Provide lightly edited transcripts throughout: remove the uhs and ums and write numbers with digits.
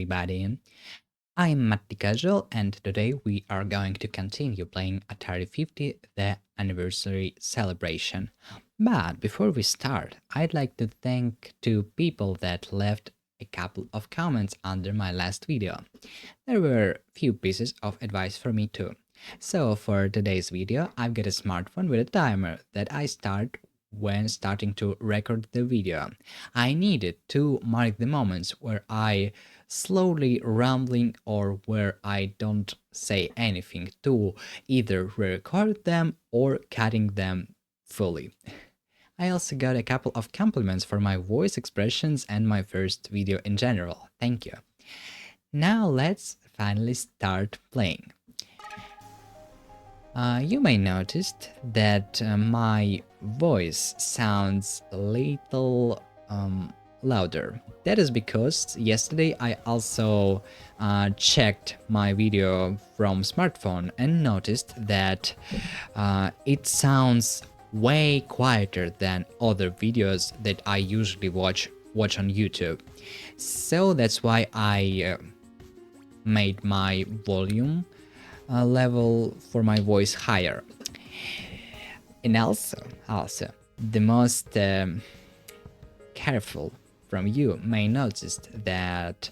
everybody. I'm Matt the Casual, and today we are going to continue playing Atari 50 the anniversary celebration. But before we start, I'd like to thank two people that left a couple of comments under my last video. There were few pieces of advice for me too. So for today's video, I've got a smartphone with a timer that I start when starting to record the video. I needed to mark the moments where I slowly rambling or where I don't say anything to either record them or cutting them fully. I also got a couple of compliments for my voice expressions and my first video in general. Thank you. Now let's finally start playing. You may notice that my voice sounds a little louder. That is because yesterday I also checked my video from smartphone and noticed that it sounds way quieter than other videos that I usually watch on YouTube. So that's why I made my volume level for my voice higher. And also the most careful from you may notice that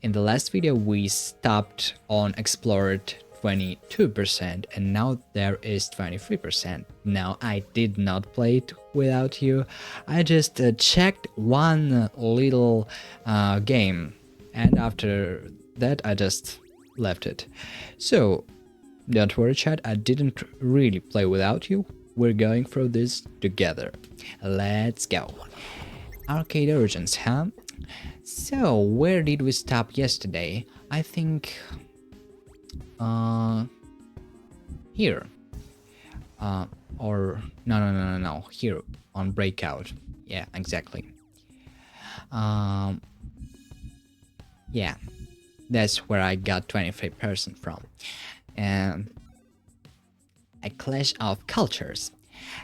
in the last video we stopped on explored 22% and now there is 23%. Now I did not play it without you. I just checked one little game and after that I just left it. So don't worry chat, I didn't really play without you. We're going through this together. Let's go. Arcade Origins, huh? So where did we stop yesterday? I think here. Or no, here on Breakout. Yeah, exactly. Yeah, that's where I got 23% from. A clash of cultures.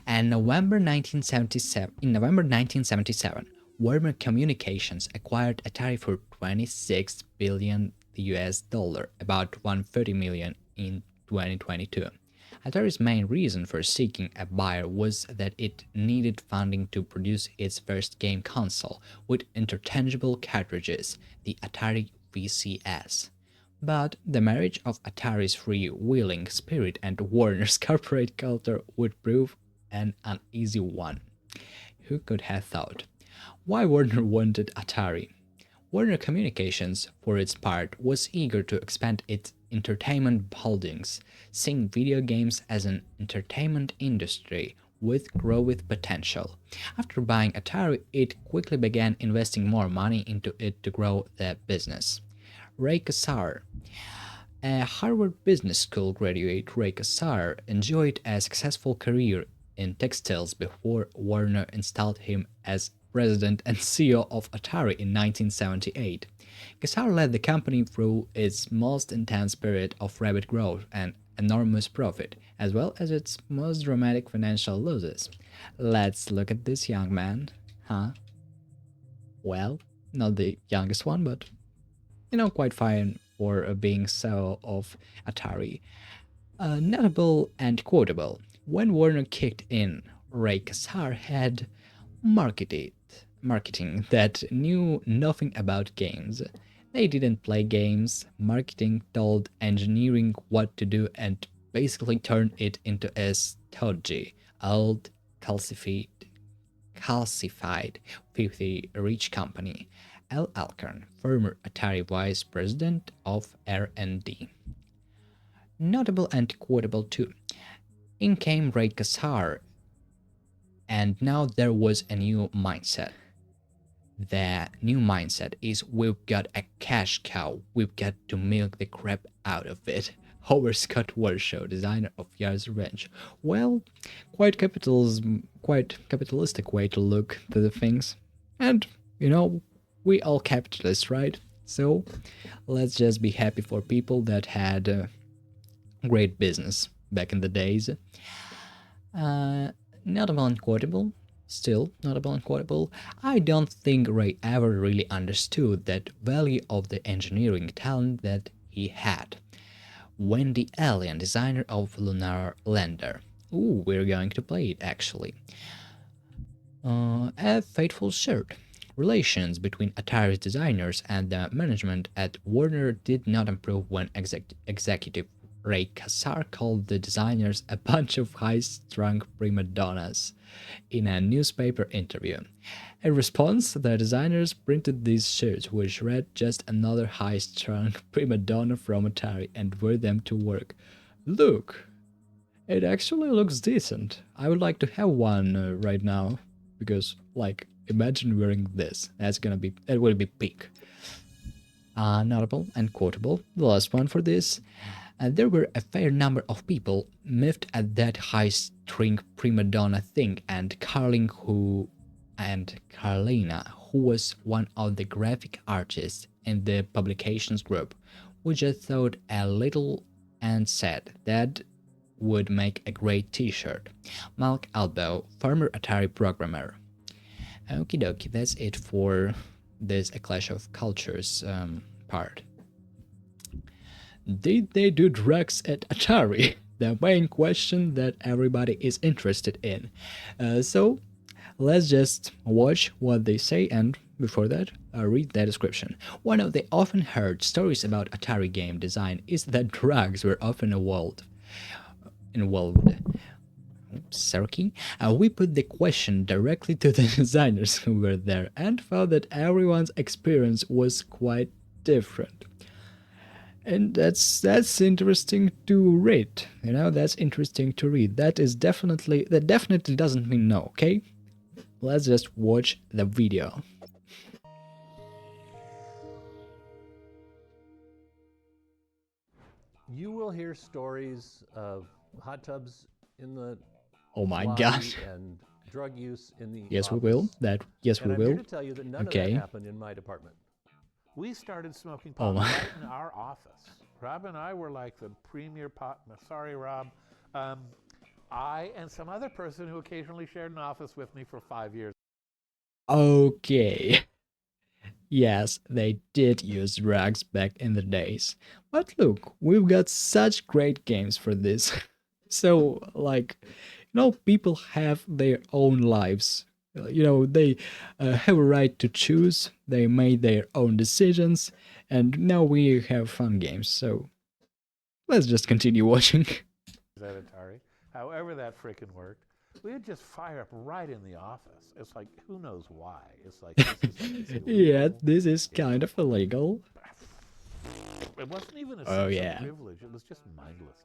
And November 1977, in November 1977, Warner Communications acquired Atari for 26 billion US dollar, about 130 million in 2022. Atari's main reason for seeking a buyer was that it needed funding to produce its first game console with interchangeable cartridges, the Atari VCS. But the marriage of Atari's free-wheeling spirit and Warner's corporate culture would prove an uneasy one. Who could have thought? Why Warner wanted Atari? Warner Communications, for its part, was eager to expand its entertainment holdings, seeing video games as an entertainment industry with growth potential. After buying Atari, it quickly began investing more money into it to grow the business. Ray Kassar. A Harvard Business School graduate, Ray Kassar enjoyed a successful career in textiles before Warner installed him as president and CEO of Atari in 1978. Kassar led the company through its most intense period of rapid growth and enormous profit, as well as its most dramatic financial losses. Let's look at this young man, huh? Well, not the youngest one, but quite fine for being CEO of Atari. Notable and quotable, when Warner kicked in, Ray Kassar had marketing that knew nothing about games. They didn't play games, marketing told engineering what to do and basically turned it into a stodgy, old, calcified 50 rich company. Al Alcorn, former Atari vice president of R&D. Notable and quotable too. In came Ray Kassar, and now there was a new mindset. The new mindset is we've got a cash cow, we've got to milk the crap out of it. Howard Scott Warshaw, designer of Yars' Revenge. Well, quite capitalistic way to look to the things. And, we all capitalists, right? So let's just be happy for people that had great business back in the days. Notable and quotable. Still, notable and quotable, I don't think Ray ever really understood that value of the engineering talent that he had. When the alien designer of Lunar Lander, ooh, we're going to play it actually, a fateful shirt. Relations between Atari's designers and the management at Warner did not improve when executive Ray Kassar called the designers a bunch of high-strung prima donnas in a newspaper interview. In response, the designers printed these shirts, which read "Just another high-strung prima donna from Atari," and wore them to work. Look, it actually looks decent. I would like to have one right now because, like, imagine wearing this. That will be peak. Notable and quotable. The last one for this. There were a fair number of people miffed at that high-string prima donna thing, and Carlina, who was one of the graphic artists in the publications group, who just thought a little and said that would make a great t-shirt. Malk Albo, former Atari programmer. Okie dokie, that's it for this A Clash of Cultures part. Did they do drugs at Atari? The main question that everybody is interested in. So let's just watch what they say, and before that, read the description. One of the often heard stories about Atari game design is that drugs were often involved. Sarky, we put the question directly to the designers who were there and found that everyone's experience was quite different. And that's interesting to read. You know, that's interesting to read. That definitely doesn't mean no, okay? Let's just watch the video. You will hear stories of hot tubs in the Oh my lobby god. and drug use in the Yes, we office. will. Yes, and we I'm here will. to tell you that none of that Okay. happened in my department. We started smoking Oh pot my. right in our office. Rob and I were like the premier pot. Sorry, Rob. I and some other person who occasionally shared an office with me for 5 years. Okay. Yes, they did use drugs back in the days. But look, we've got such great games for this. So, like, people have their own lives. They have a right to choose, they made their own decisions, and now we have fun games. So, let's just continue watching. At Atari. However that frickin' worked. We would just fire up right in the office. It's like, who knows why? It's like, this is Yeah, illegal. this is kind of illegal. It wasn't even a Oh, sense yeah. of privilege. It was just mindlessness.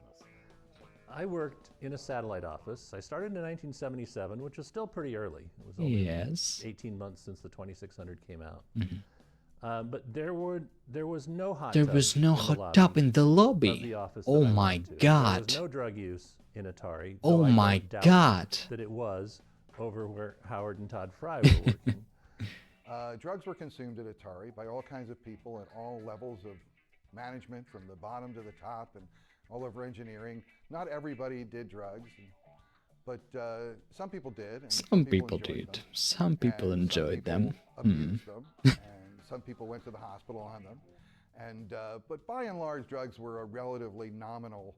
I worked in a satellite office. I started in 1977, which was still pretty early. It was only Yes. 18 months since the 2600 came out. Mhm. But there was no hot There tub was no in the hot lobby tub in the of lobby. the office Oh that I my went to. There god. was no drug use in Atari. Oh though I my don't doubt god. that it was over where Howard and Todd Fry were working. Drugs were consumed at Atari by all kinds of people at all levels of management, from the bottom to the top and all over engineering. Not everybody did drugs, but some people did. And Some people enjoyed did. them, Some people and some enjoyed people them. abused them, and some people went to the hospital on them. But by and large, drugs were a relatively nominal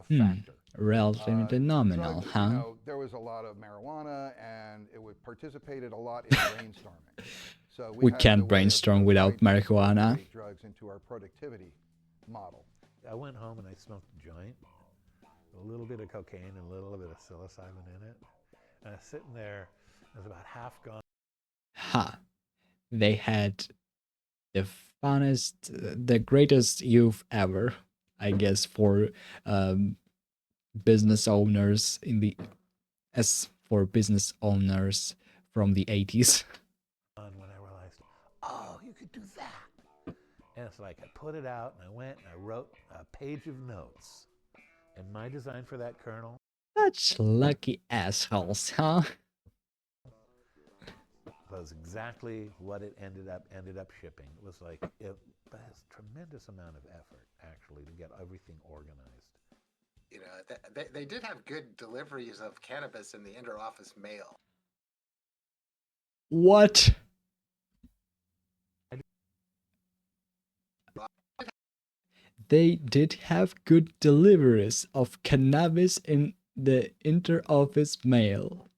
factor. Relatively nominal, Drugs, huh? there was a lot of marijuana, and it participated a lot in brainstorming. So We had can't no way of brainstorm without trying to marijuana. incorporate drugs into our productivity model. I went home and I smoked a joint, a little bit of cocaine and a little bit of psilocybin in it. And I was sitting there, it was about half gone. Ha. They had the funnest, the greatest youth ever, I guess, for business owners business owners from the 80s. When I realized, oh, you could do that. And it's like I put it out and I went and I wrote a page of notes. And my design for that kernel Such lucky assholes, huh? was exactly what it ended up shipping. It was like it has tremendous amount of effort actually to get everything organized. You know, they did have good deliveries of cannabis in the inter-office mail. What? They did have good deliveries of cannabis in the inter-office mail.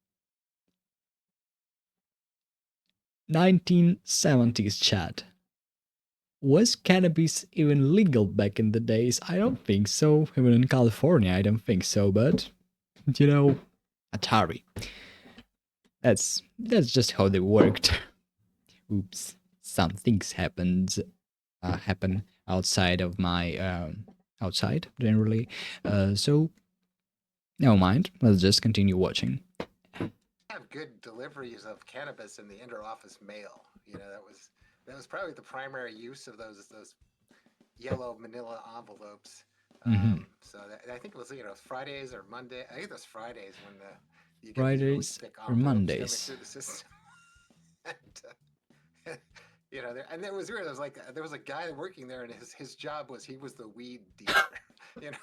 1970s chat. Was cannabis even legal back in the days? I don't think so. Even in California, I don't think so. But you know, Atari. That's just how they worked. Oops, some things happen outside of my outside generally. So never mind. Let's just continue watching. Have good deliveries of cannabis in the inter-office mail. You know, that was probably the primary use of those yellow manila envelopes. So I think it was, you know, Fridays or Monday. I think it was Fridays when you get these really Fridays thick or envelopes coming Mondays? through the system. And, you know, and it was weird. It was like there was a guy working there, and his job was he was the weed dealer. You know,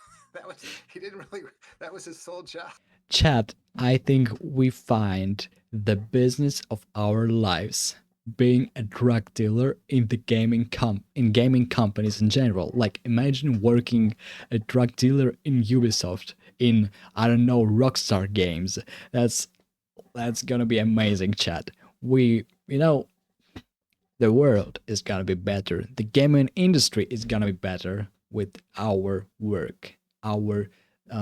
he didn't really that was his sole job. Chat, I think we find the business of our lives being a drug dealer in the gaming companies in general. Like imagine working a drug dealer in Ubisoft, in I don't know, Rockstar Games. That's gonna be amazing, chat. We you know the world is gonna be better. The gaming industry is gonna be better with our work, our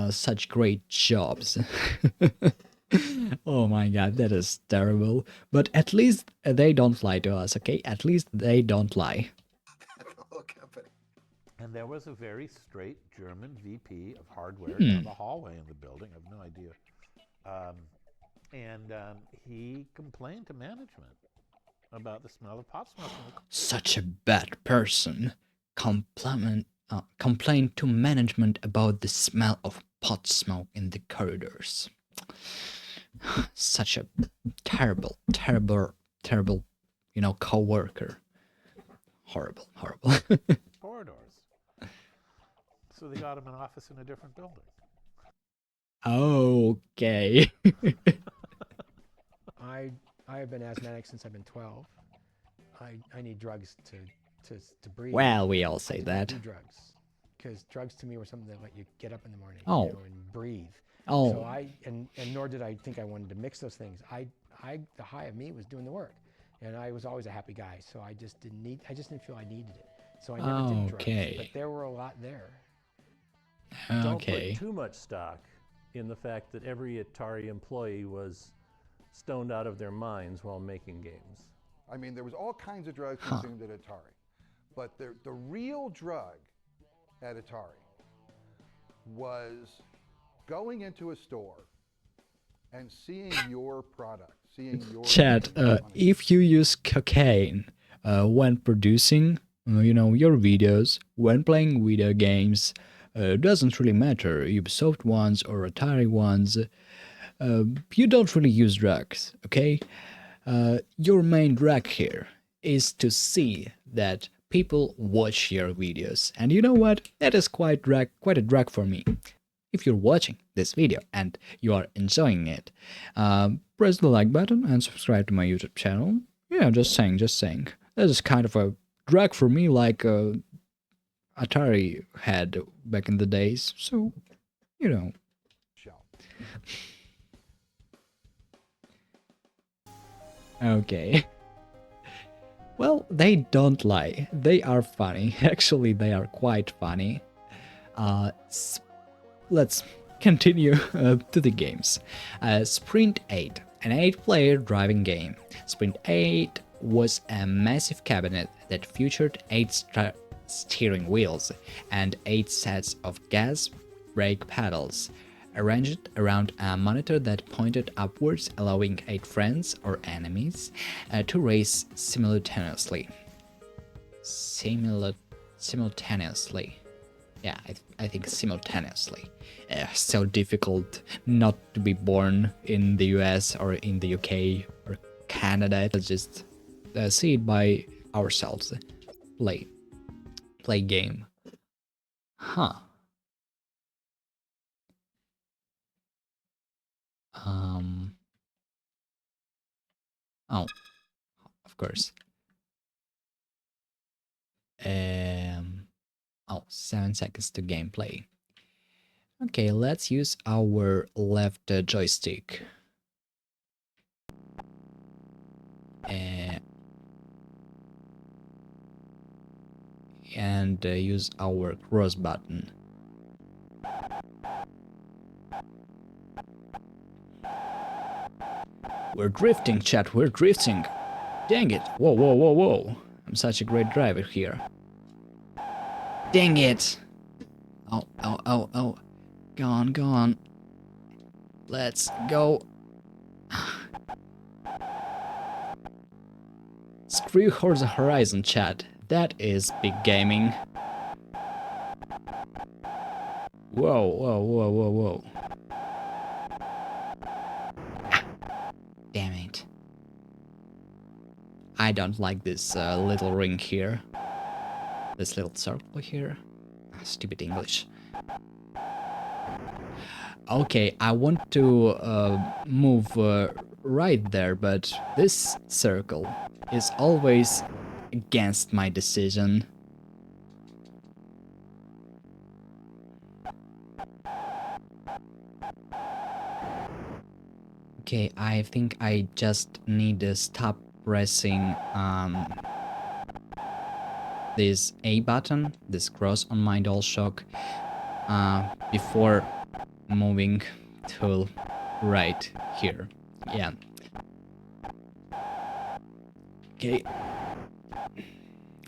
such great jobs. Oh my god, that is terrible. But at least they don't lie to us, okay? At least they don't lie. The whole company. And there was a very straight German VP of hardware down the hallway in the building. I have no idea. He complained to management about the smell of pot smoke. Such a bad person. Complained to management about the smell of pot smoke in the corridors. Such a terrible, co-worker. Horrible. Corridors. So they got him an office in a different building. Okay. I've been asthmatic since I've been 12. I need drugs to breathe. Well, we all say that. Do drugs, because drugs to me were something that let you get up in the morning, Oh. you know, and breathe. Oh. So and nor did I think I wanted to mix those things. The high of me was doing the work, and I was always a happy guy. So I just didn't feel I needed it. So I never did drugs. Okay. But there were a lot there. Don't Okay. put too much stock in the fact that every Atari employee was stoned out of their minds while making games. I mean, there was all kinds of drugs consumed at Atari. But the real drug at Atari was going into a store and seeing your product, seeing your... Chat, if you use cocaine when producing, your videos, when playing video games, doesn't really matter, Ubisoft ones or Atari ones, you don't really use drugs, okay? Your main drug here is to see that people watch your videos. And you know what? That is quite a drag for me. If you're watching this video and you are enjoying it, press the like button and subscribe to my YouTube channel. Yeah, just saying. That is kind of a drag for me, like Atari had back in the days. So, Shell. Okay. Well, they don't lie. They are funny. Actually, they are quite funny. Let's continue to the games. Sprint 8, an 8-player driving game. Sprint 8 was a massive cabinet that featured 8 steering wheels and 8 sets of gas brake pedals, arranged around a monitor that pointed upwards, allowing 8 friends or enemies to race simultaneously. Simultaneously. Yeah, I think simultaneously. So difficult not to be born in the US or in the UK or Canada. Let's just see it by ourselves. Play game. Huh. Oh. of course. 7 seconds to gameplay. Okay, let's use our left joystick. And use our cross button. We're drifting, chat, we're drifting. Dang it. Whoa, whoa, whoa, whoa. I'm such a great driver here. Dang it. Oh, oh, oh, oh. Go on, go on. Let's go. Screw Forza Horizon, chat. That is big gaming. Whoa, whoa, whoa, whoa, whoa. Damn it. I don't like this little ring here. This little circle here. Stupid English. Okay, I want to move right there, but this circle is always against my decision. Okay, I think I just need to stop pressing this A button, this cross on my DualShock, before moving to right here. Yeah. Okay.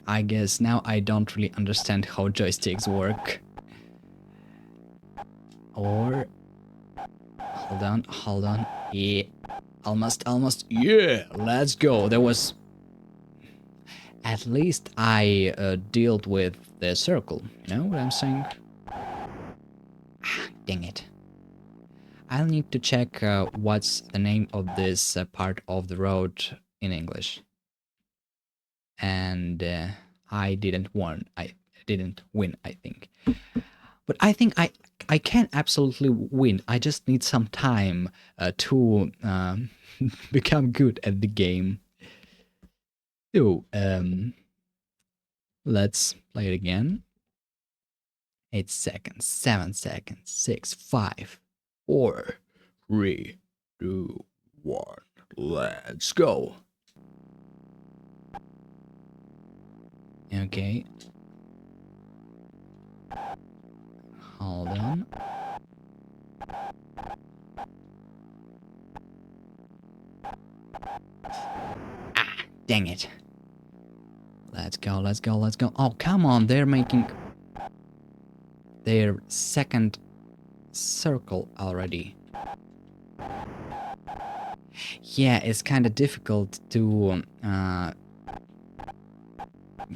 I guess now I don't really understand how joysticks work. Or... Hold on. Yeah. Almost. Yeah, let's go. There was... At least I dealt with the circle. You know what I'm saying? Dang it. I'll need to check what's the name of this part of the road in English. And I didn't win, I think. But I think I can absolutely win. I just need some time to become good at the game. So, let's play it again. 8 seconds, 7 seconds, 6, 5, 4, 3, 2, 1. Let's go. Okay. Hold on. Ah, dang it. Let's go. Oh, come on, they're making their second circle already. Yeah, it's kind of difficult to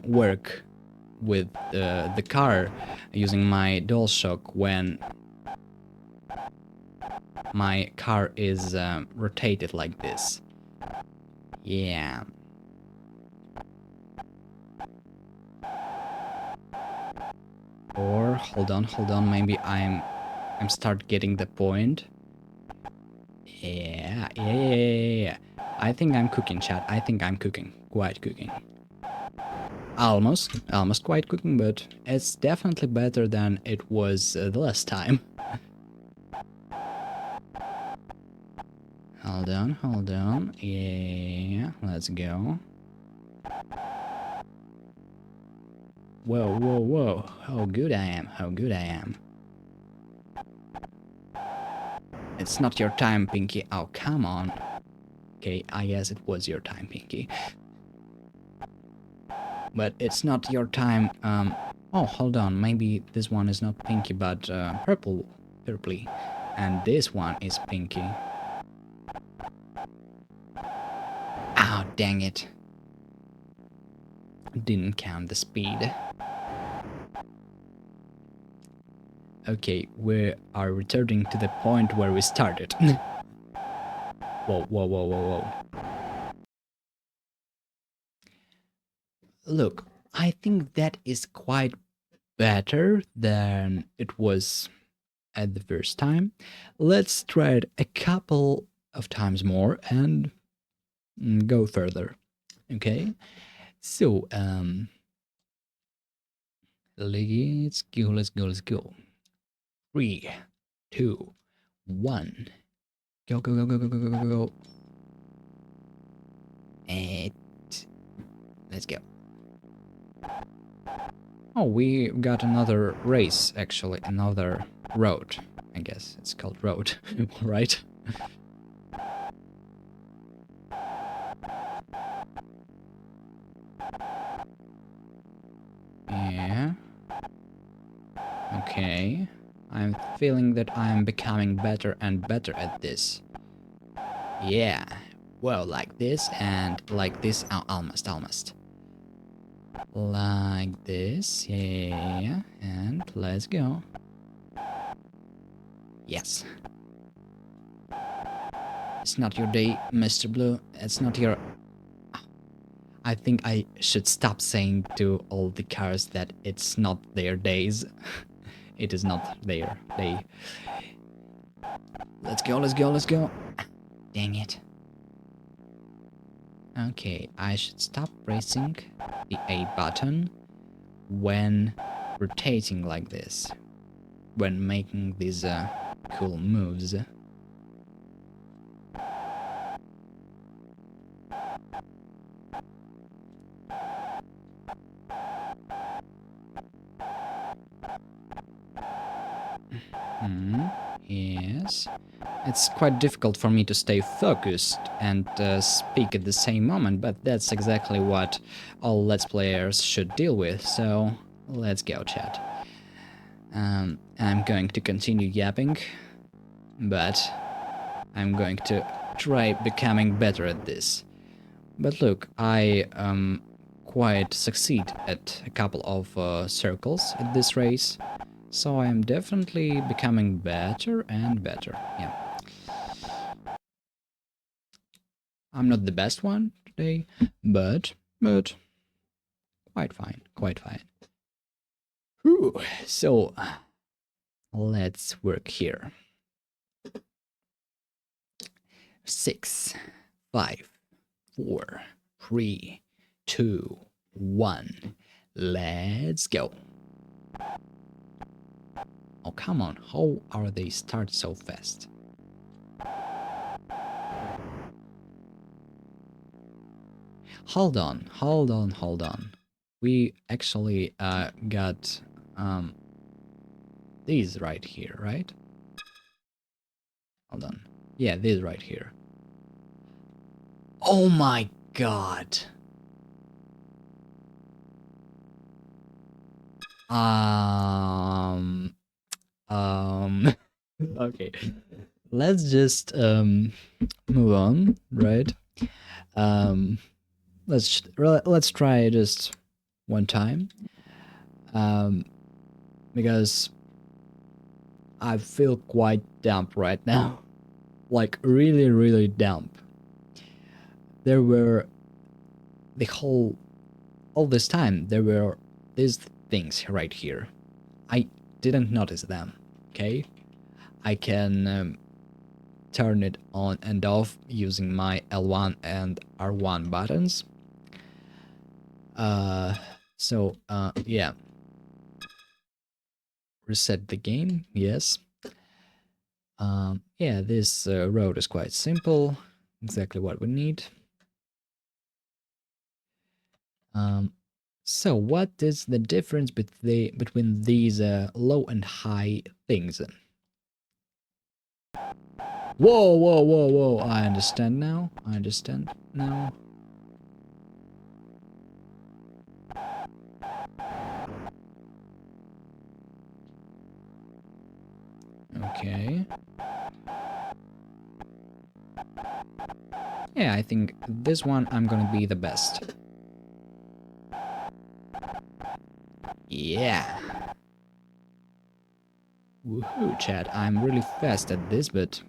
work with the car using my DualShock when my car is rotated like this. Yeah. Or hold on, maybe I'm start getting the point. Yeah. I think I'm cooking, chat. I think I'm cooking. Quite cooking. Almost quite cooking, but it's definitely better than it was the last time. Hold on. Yeah, let's go. Whoa. How good I am. It's not your time, Pinky. Oh, come on. Okay, I guess it was your time, Pinky. But it's not your time. Oh, hold on. Maybe this one is not Pinky, but purpley. And this one is Pinky. Oh, dang it. Didn't count the speed. Okay, we are returning to the point where we started. Whoa. Look, I think that is quite better than it was at the first time. Let's try it a couple of times more and go further. Okay, so let's go, let's go, let's go. 3, 2, 1. Go, go, go, go, go, go, go, go, go. And let's go. Oh, we got another race, actually, another road. I guess it's called road, right? Yeah. Okay. I'm feeling that I'm becoming better and better at this. Yeah. Well, like this and like this. Oh, almost, almost. Like this. Yeah. And let's go. Yes. It's not your day, Mr. Blue. It's not your... I think I should stop saying to all the cars that it's not their days. It is not their day. Let's go, let's go, let's go. Dang it. Okay, I should stop pressing the A button when rotating like this. When making these cool moves. Yes. It's quite difficult for me to stay focused and speak at the same moment, but that's exactly what all Let's Players should deal with, so let's go, chat. I'm going to continue yapping, but I'm going to try becoming better at this. But look, I quite succeed at a couple of circles at this race, so I'm definitely becoming better and better, yeah. I'm not the best one today, but quite fine, quite fine. Whew. So let's work here. 6, 5, 4, 3, 2, 1. Let's go. Oh, come on. How are they start so fast? Hold on, hold on, hold on. We actually got these right here, right? Hold on. Yeah, this right here. Oh my god. Okay. Let's just move on, right? Um let's try just one time. Because I feel quite damp right now. Like really, really damp. There were all this time there were these things right here. I didn't notice them, okay? I can turn it on and off using my L1 and R1 buttons. Yeah. Reset the game, yes. Yeah, this road is quite simple, exactly what we need. So what is the difference between these low and high things? Whoa, whoa, whoa, whoa, I understand now, Okay. Yeah, I think this one I'm gonna be the best. Yeah. Woohoo, chat. I'm really fast at this, but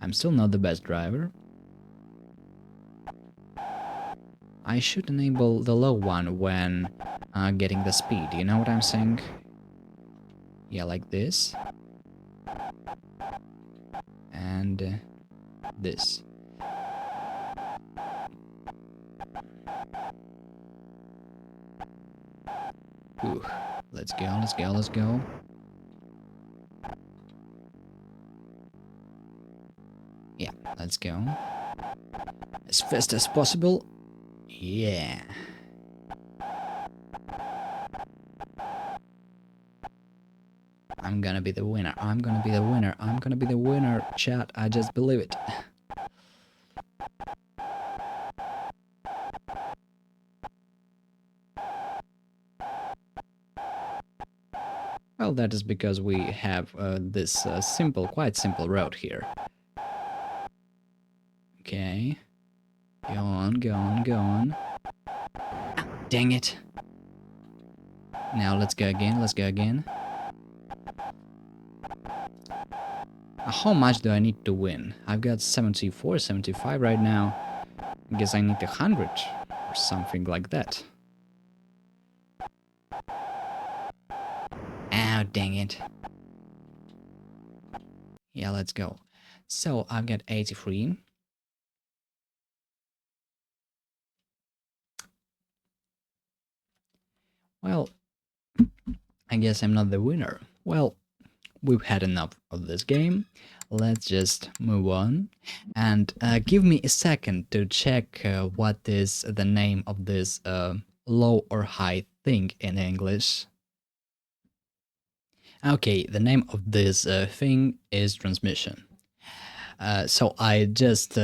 I'm still not the best driver. I should enable the low one when getting the speed, you know what I'm saying? Yeah, like this. And this. Whew. Let's go, let's go, let's go. Yeah, let's go. As fast as possible. Yeah. I'm gonna be the winner. I'm gonna be the winner. I'm gonna be the winner, chat. I just believe it. Well, that is because we have this quite simple road here. Okay. Go on, go on, go on. Ah, dang it. Now let's go again, let's go again. How much do I need to win? I've got 74, 75 right now. I guess I need 100 or something like that. Oh, dang it. Yeah, let's go. So I've got 83. Well, I guess I'm not the winner. Well, we've had enough of this game. Let's just move on. And give me a second to check what is the name of this low or high thing in English. Okay, the name of this thing is transmission. So I just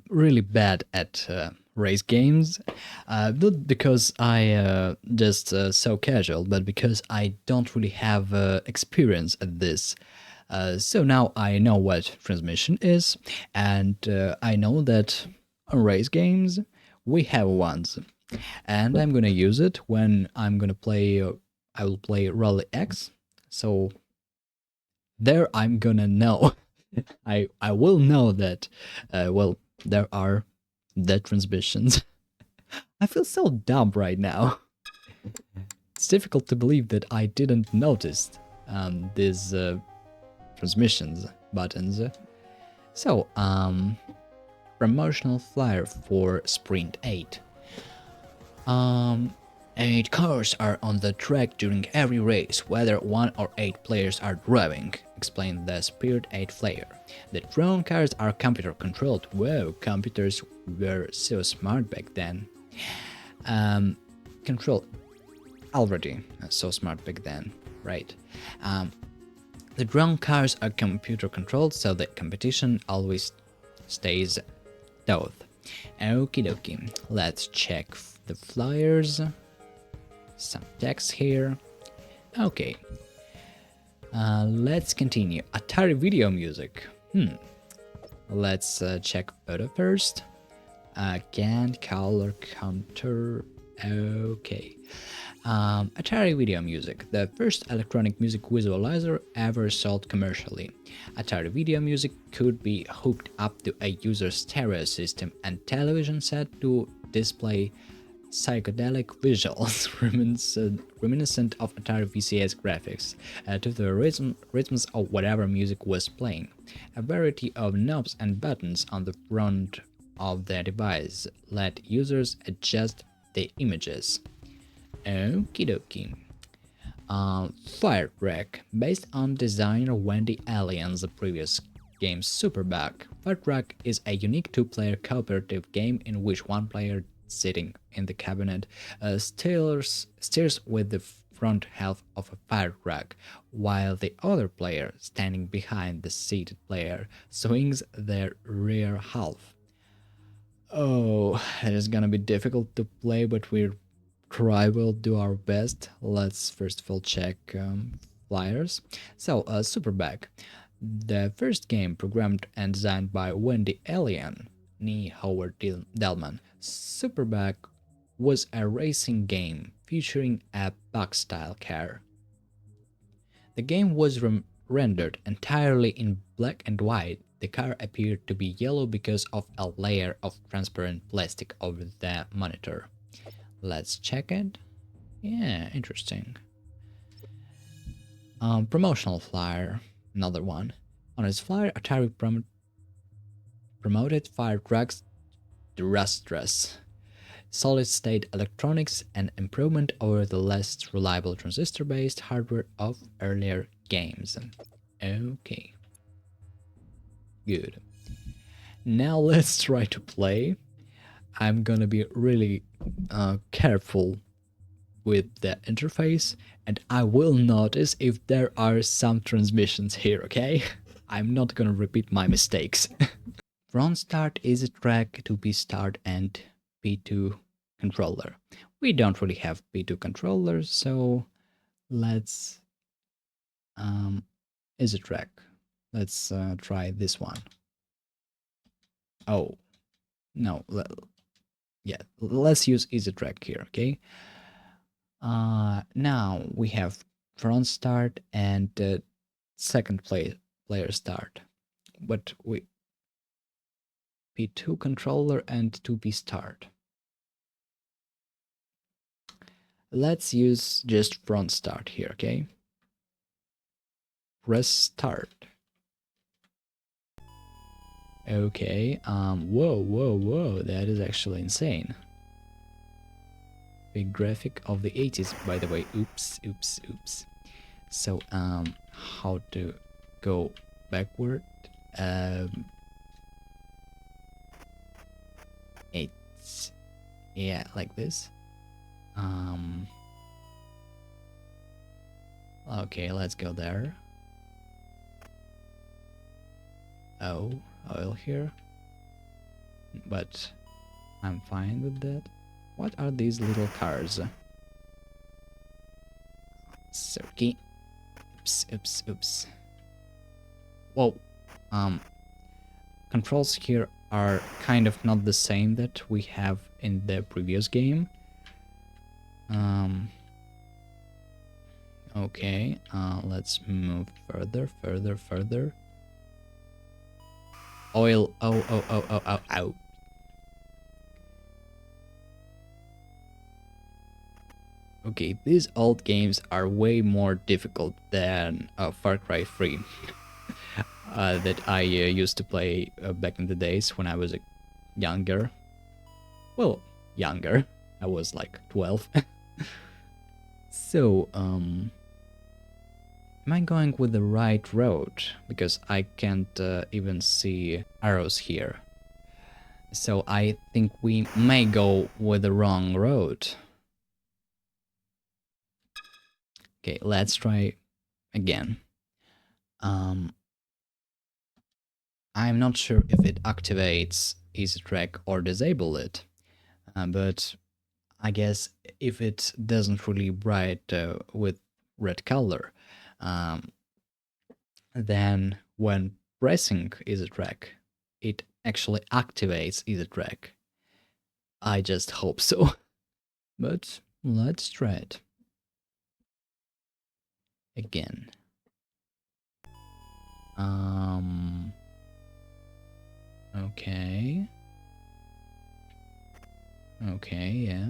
really bad at race games, not because I just so casual, but because I don't really have experience at this. So now I know what transmission is, and I know that on race games we have ones, and I'm gonna use it when I'm gonna play. I will play Rally X, so there I'm gonna know. I will know that. Well, there are dead transmissions. I feel so dumb right now. It's difficult to believe that I didn't notice these transmissions buttons. So, promotional flyer for Sprint 8. 8 cars are on the track during every race, whether 1 or 8 players are driving, explained the Spirit 8 flyer. The drone cars are computer controlled. Whoa, computers were so smart back then. Control already so smart back then, right? The drone cars are computer controlled, so the competition always stays though. Okie dokie, let's check the flyers. Some text here. Okay. Let's continue. Atari video music. Let's check photo first. Again, color counter. Okay. Atari video music, the first electronic music visualizer ever sold commercially. Atari video music could be hooked up to a user's stereo system and television set to display psychedelic visuals reminiscent of Atari VCS graphics to the rhythms of whatever music was playing. A variety of knobs and buttons on the front of the device let users adjust the images. Okie dokie. Fire Track, based on designer Wendy Allen's previous game Superbug. Fire Track is a unique two-player cooperative game in which one player sitting in the cabinet steers with the front half of a fire truck, while the other player, standing behind the seated player, swings their rear half. Oh, it is gonna be difficult to play, but we'll do our best. Let's first of all check flyers. So, Superbug, the first game programmed and designed by Wendy Allen, nee Howard Delman. Superbug was a racing game featuring a bug-style car. The game was rendered entirely in black and white. The car appeared to be yellow because of a layer of transparent plastic over the monitor. Let's check it. Yeah, interesting. Promotional flyer, another one. On its flyer, Atari promoted fire trucks, the Rustras. solid-state electronics, and improvement over the less reliable transistor-based hardware of earlier games. Okay. Good. Now let's try to play. I'm gonna be really careful with the interface, and I will notice if there are some transmissions here, okay? I'm not gonna repeat my mistakes. Front start is a track to P start and P2 controller. We don't really have P2 controllers, so let's is a track. Let's try this one. Oh, no, yeah, let's use easy track here, okay? Now we have front start and second player start, but we P2 controller and 2P start. Let's use just front start here, okay? Press start. Okay, whoa, that is actually insane. Big graphic of the 80s, by the way. Oops. So, how to go backward? It's, yeah, like this. Okay, let's go there. Oh, oil here. But I'm fine with that. What are these little cars? Circuit. Oops. Whoa. Controls here are kind of not the same that we have in the previous game. Okay, let's move further. Oil, ow. Okay, these old games are way more difficult than Far Cry 3 that I used to play back in the days when I was younger. Well, younger. I was like 12. So, am I going with the right road? Because I can't even see arrows here. So I think we may go with the wrong road. Okay, let's try again. I'm not sure if it activates easy track or disable it, but I guess if it doesn't really bright with red color, then when pressing easy track, it actually activates easy track. I just hope so. But let's try it again. Okay. Okay, yeah.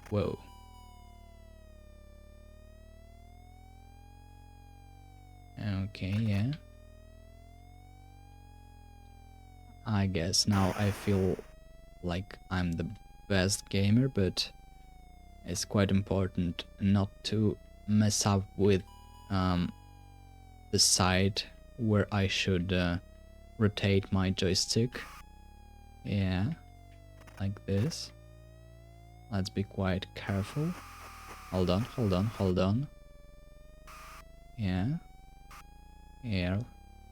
Whoa. Okay, yeah. I guess now I feel like I'm the best gamer, but it's quite important not to mess up with the side where I should rotate my joystick. Yeah, like this. Let's be quite careful. Hold on. Yeah,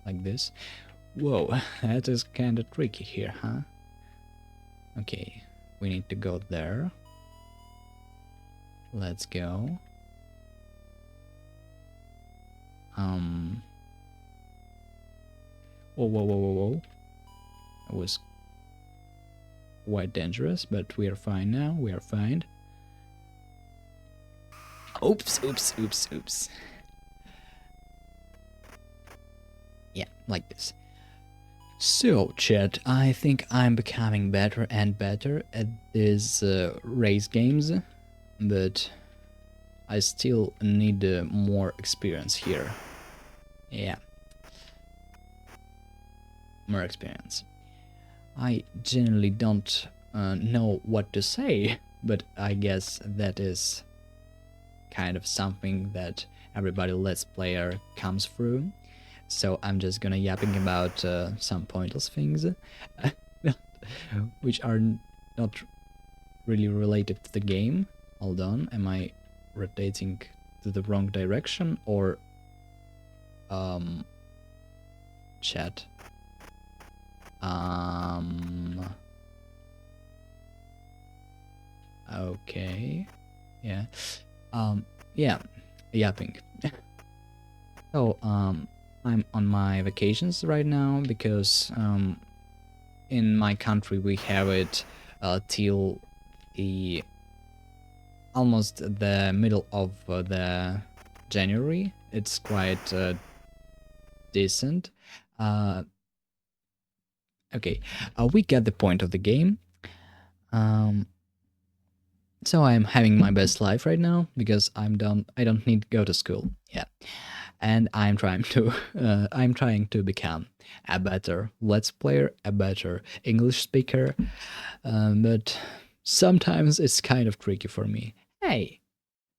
like this. Whoa, that is kinda tricky here, huh? Okay, we need to go there. Let's go. Whoa. It was quite dangerous, but we are fine now. We are fine. Oops. Yeah, like this. So, chat, I think I'm becoming better and better at these race games, but I still need more experience here. Yeah. More experience. I generally don't know what to say, but I guess that is kind of something that everybody Let's Player comes through. So I'm just gonna yapping about some pointless things, which are not really related to the game. Hold on, am I rotating to the wrong direction or chat? Okay, yeah, yeah, yapping. So I'm on my vacations right now because in my country we have it till the almost the middle of the January. It's quite decent. Okay, we get the point of the game. So I'm having my best life right now because I'm done. I don't need to go to school. Yeah, and I'm trying to become a better Let's Player, a better English speaker. But sometimes it's kind of tricky for me. Hey,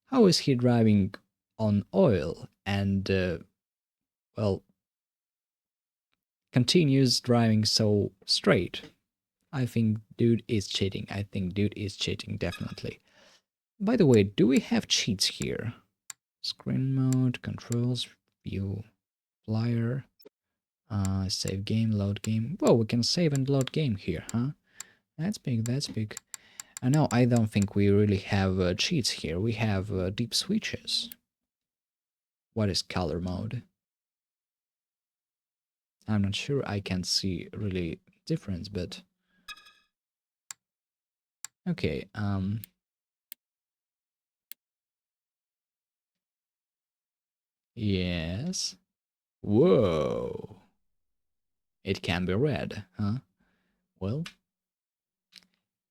how is he driving on oil and well continues driving so straight? I think dude is cheating. I think dude is cheating definitely. By the way, do we have cheats here? Screen mode, controls, view, flyer, save game, load game. Whoa, we can save and load game here, huh? That's big, that's big. No, I don't think we really have cheats here. We have deep switches. What is color mode? I'm not sure I can see really difference, but okay. Yes. Whoa. It can be red, huh? Well,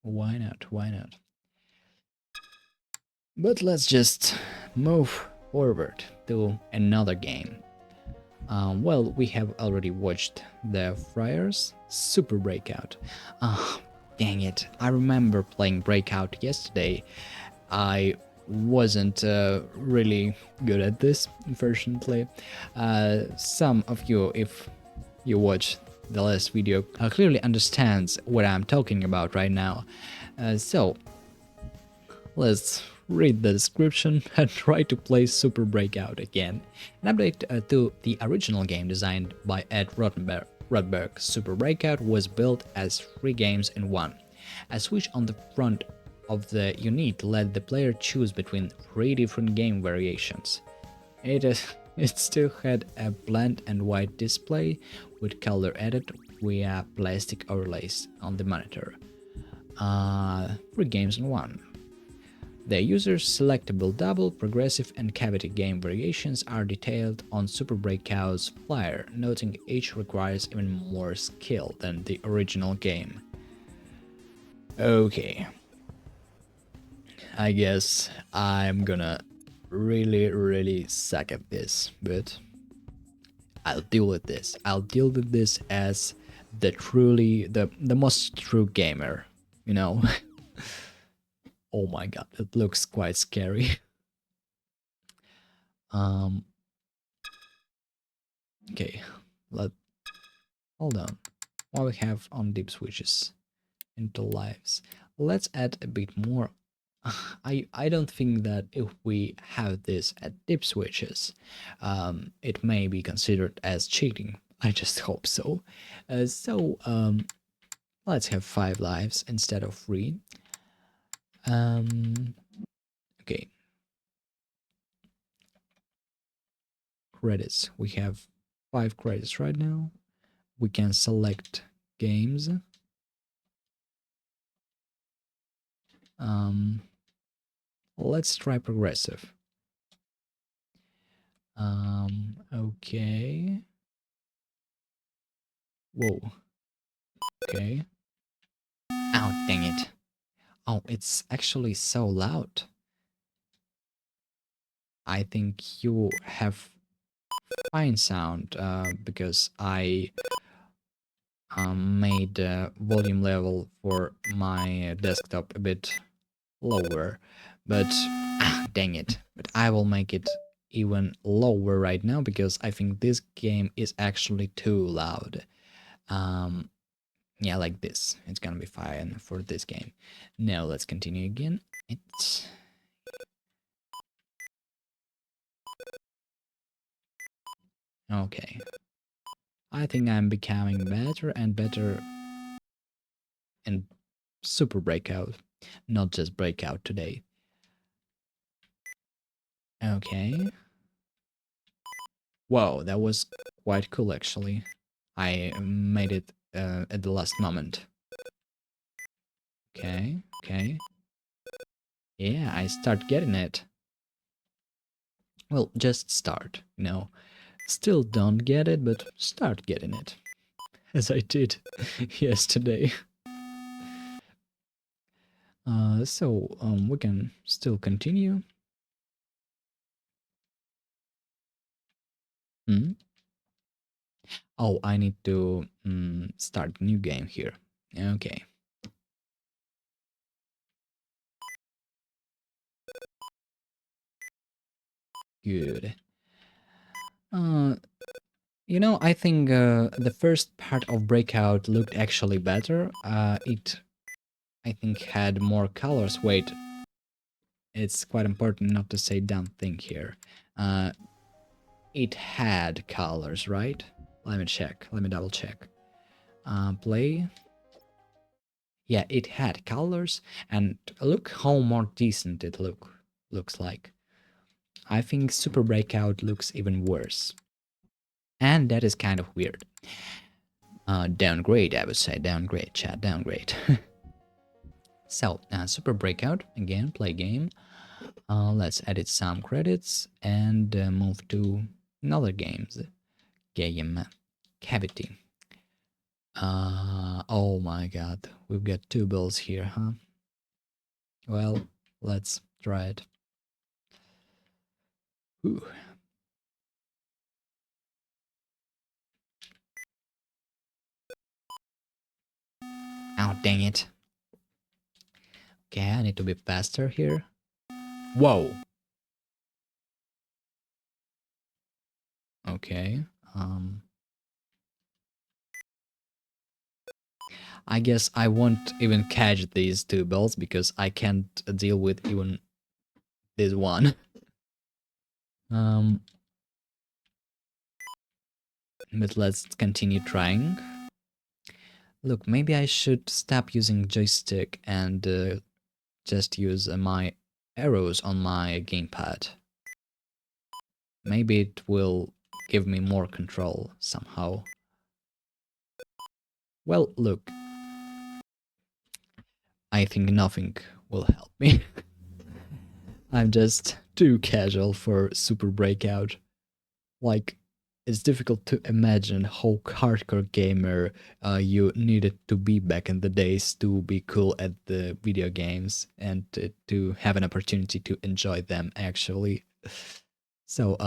why not? Why not? But let's just move forward to another game. Well, we have already watched the Friars Super Breakout. Ah, dang it. I remember playing Breakout yesterday. I wasn't really good at this, unfortunately. Some of you, if you watch the last video, clearly understands what I'm talking about right now. So, let's read the description and try to play Super Breakout again. An update to the original game designed by Ed Rodberg, Super Breakout was built as 3 games in one. A switch on the front of the unit let the player choose between 3 different game variations. It still had a black and white display with color added via plastic overlays on the monitor. 3 games in one. The user's selectable double, progressive, and cavity game variations are detailed on Super Breakout's flyer, noting each requires even more skill than the original game. Okay. I guess I'm gonna really suck at this, but I'll deal with this. I'll deal with this as the most true gamer, you know? Oh my god, it looks quite scary. Okay, hold on. What we have on deep switches into lives. Let's add a bit more. I don't think that if we have this at deep switches, it may be considered as cheating. I just hope so. Let's have 5 lives instead of 3. Okay. Credits. We have 5 credits right now. We can select games. Let's try progressive. Okay. Whoa. Okay. Oh, dang it. Oh, it's actually so loud. I think you have fine sound because I made the volume level for my desktop a bit lower, but dang it. But I will make it even lower right now because I think this game is actually too loud. Um, yeah, like this. It's gonna be fine for this game. Now let's continue again. It's okay. I think I'm becoming better and better in Super Breakout, not just Breakout today. Okay. Whoa, that was quite cool actually. I made it at the last moment. Okay, okay. Yeah, I start getting it. Well, just start, you know. Still don't get it, but start getting it. As I did yesterday. We can still continue. Hmm? Oh, I need to start new game here. Okay. Good. Uh, you know, I think the first part of Breakout looked actually better. It, I think, had more colors. Wait, it's quite important not to say dumb thing here. Uh, it had colors, right? Let me check. Let me double check. Play. Yeah, it had colors, and look how more decent it looks like. I think Super Breakout looks even worse. And that is kind of weird. Downgrade, I would say. Downgrade, chat, downgrade. So, Super Breakout, again, play game. Let's edit some credits and move to another games. Game Cavity. Oh my god, we've got two bills here, huh? Well, let's try it. Ooh. Oh, dang it. Okay, I need to be faster here. Whoa. Okay. I guess I won't even catch these two bills because I can't deal with even this one. Um, but let's continue trying. Look, maybe I should stop using joystick and just use my arrows on my gamepad. Maybe it will give me more control somehow. Well, look. I think nothing will help me. I'm just too casual for Super Breakout. Like, it's difficult to imagine how hardcore gamer you needed to be back in the days to be cool at the video games and to have an opportunity to enjoy them actually. So,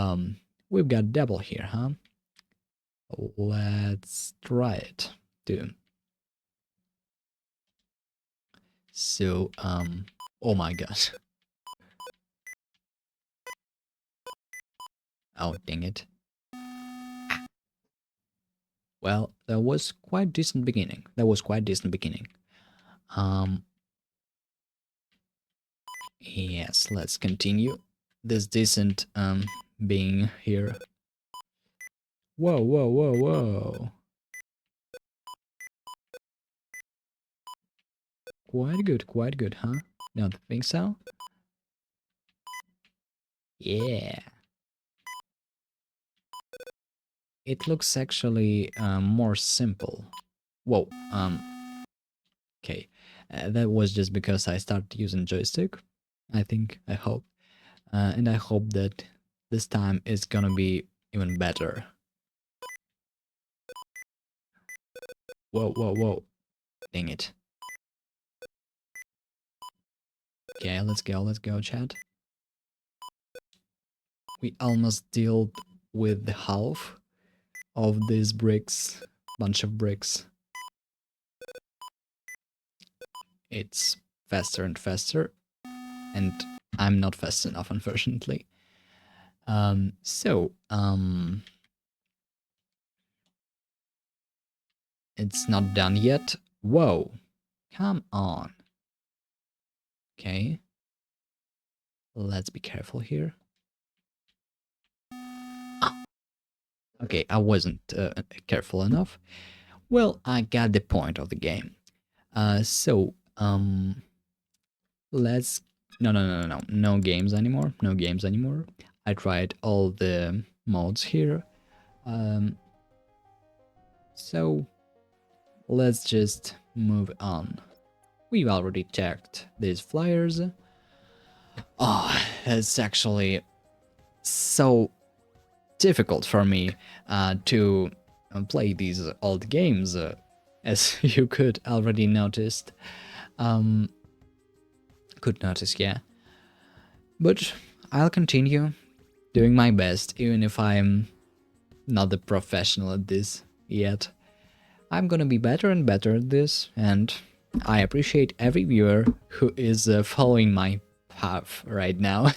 we've got double here, huh? Let's try it too. So, oh my god. Oh, dang it. Well, that was quite decent beginning. Um, yes, let's continue. This decent being here. Whoa, whoa, whoa, whoa. Quite good, huh? Don't think so? Yeah. It looks actually more simple. Whoa, okay. That was just because I started using joystick, I think, I hope. And I hope that this time it's gonna be even better. Whoa, whoa, whoa. Dang it. Okay, let's go, chat. We almost dealt with the half of these bricks, bunch of bricks. it's faster and faster, and I'm not fast enough, unfortunately. So, it's not done yet. Whoa, come on. Okay, let's be careful here. Ah, okay, I wasn't careful enough. Well, I got the point of the game. So, let's... No games anymore. No games anymore. I tried all the modes here. So, let's just move on. We've already checked these flyers. Oh, it's actually so difficult for me to play these old games, as you could already noticed. Could notice, yeah. But I'll continue doing my best, even if I'm not the professional at this yet. I'm gonna be better and better at this, and I appreciate every viewer who is following my path right now.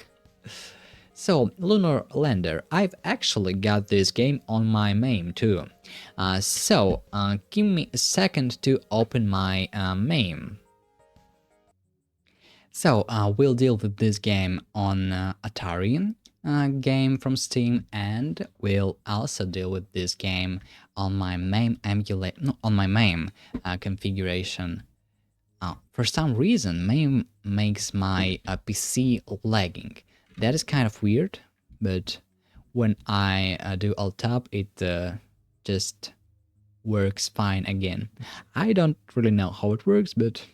So, Lunar Lander, I've actually got this game on my MAME too. Give me a second to open my MAME. So, we'll deal with this game on Atari, game from Steam, and we'll also deal with this game on my MAME emulate, no, on my MAME configuration. For some reason, MAME makes my PC lagging. That is kind of weird, but when I do alt tab, it just works fine again. I don't really know how it works, but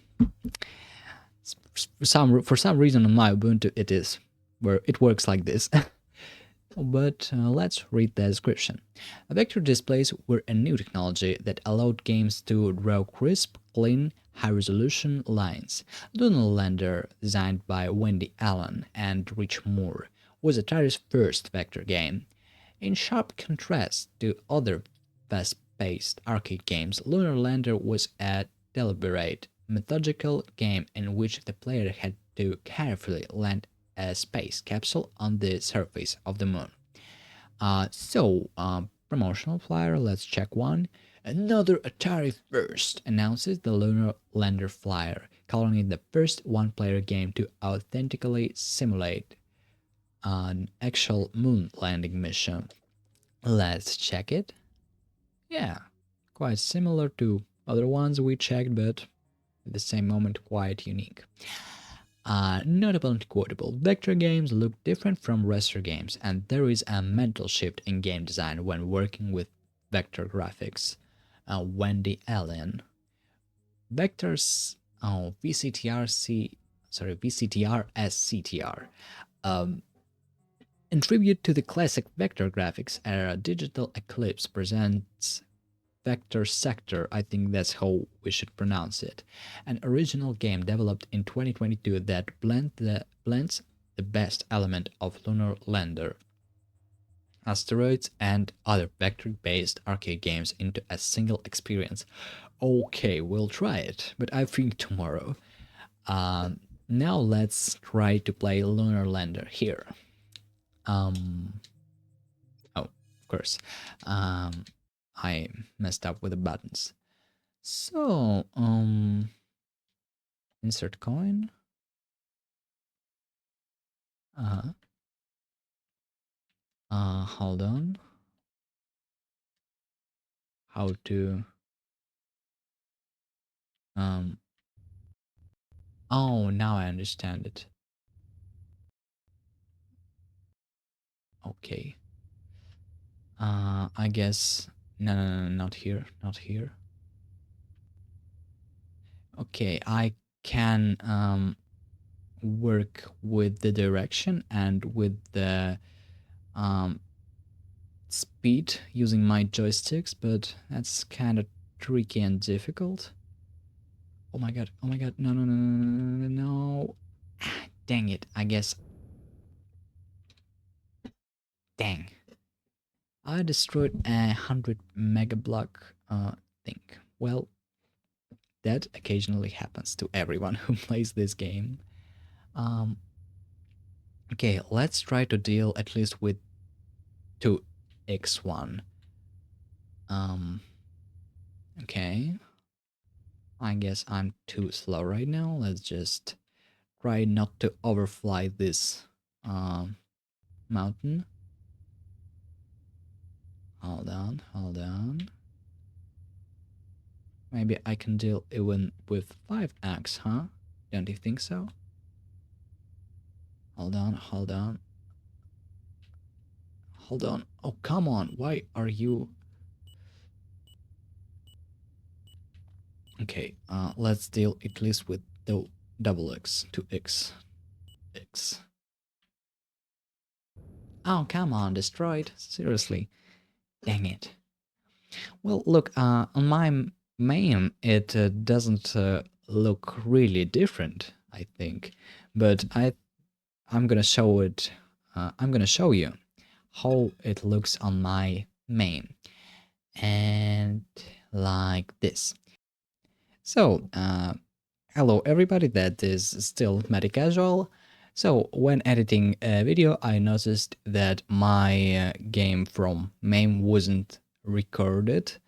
for some reason on my Ubuntu it is, where it works like this. But let's read the description. Vector displays were a new technology that allowed games to draw crisp, clean, high-resolution lines. Lunar Lander, designed by Wendy Allen and Rich Moore, was Atari's first vector game. In sharp contrast to other fast-paced arcade games, Lunar Lander was a deliberate, methodical game in which the player had to carefully land a space capsule on the surface of the moon. Promotional flyer, let's check one. Another Atari first announces the Lunar Lander Flyer, calling it the first one-player game to authentically simulate an actual moon landing mission. Let's check it. Yeah, quite similar to other ones we checked, but at the same moment quite unique. Notable and quotable, vector games look different from raster games, and there is a mental shift in game design when working with vector graphics. Wendy Allen. Vectors, VCTR SCTR. In tribute to the classic vector graphics era, Digital Eclipse presents Vector Sector, I think that's how we should pronounce it, an original game developed in 2022 that blends the best element of Lunar Lander, asteroids, and other vector-based arcade games into a single experience. Okay, we'll try it, but I think tomorrow. Now let's try to play Lunar Lander here. Oh, of course. I messed up with the buttons. So, insert coin. Hold on. How to, oh, now I understand it. Okay. I guess, no, not here, not here. Okay, I can, work with the direction and with the, speed using my joysticks, but that's kind of tricky and difficult. Oh my god, no, no, no, no, no, no. Dang it, I guess. Dang. I destroyed a 100 megablock thing. Well, that occasionally happens to everyone who plays this game. Okay, let's try to deal at least with 2x1. Okay. I guess I'm too slow right now. Let's just try not to overfly this mountain. Hold on. Maybe I can deal even with 5x, huh? Don't you think so? Hold on. Oh, come on. Why are you... Okay, let's deal at least with the double x, 2x, x. Oh, come on, destroyed? Seriously. Dang it. Well, look, on my main, it doesn't look really different, I think. But I'm gonna show it. I'm gonna show you how it looks on my main, and like this. So, hello everybody. That is still Medi Casual. So, when editing a video, I noticed that my game from main wasn't recorded.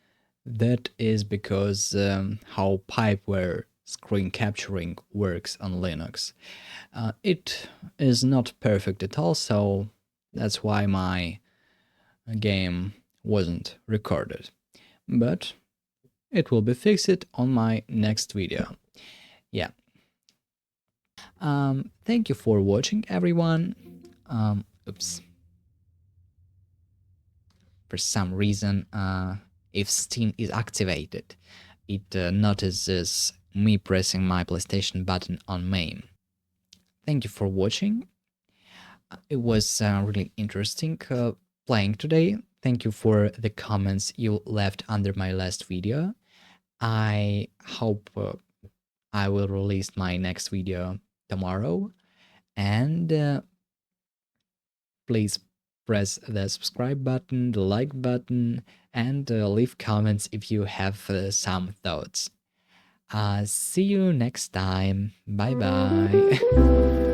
That is because how pipeware screen capturing works on Linux. It is not perfect at all, so that's why my game wasn't recorded. But it will be fixed on my next video. Yeah. Thank you for watching, everyone. Oops. For some reason, if Steam is activated, it notices me pressing my PlayStation button on main. Thank you for watching. It was really interesting playing today. Thank you for the comments you left under my last video. I hope I will release my next video tomorrow. And please press the subscribe button, the like button, and leave comments if you have some thoughts. See you next time. Bye bye.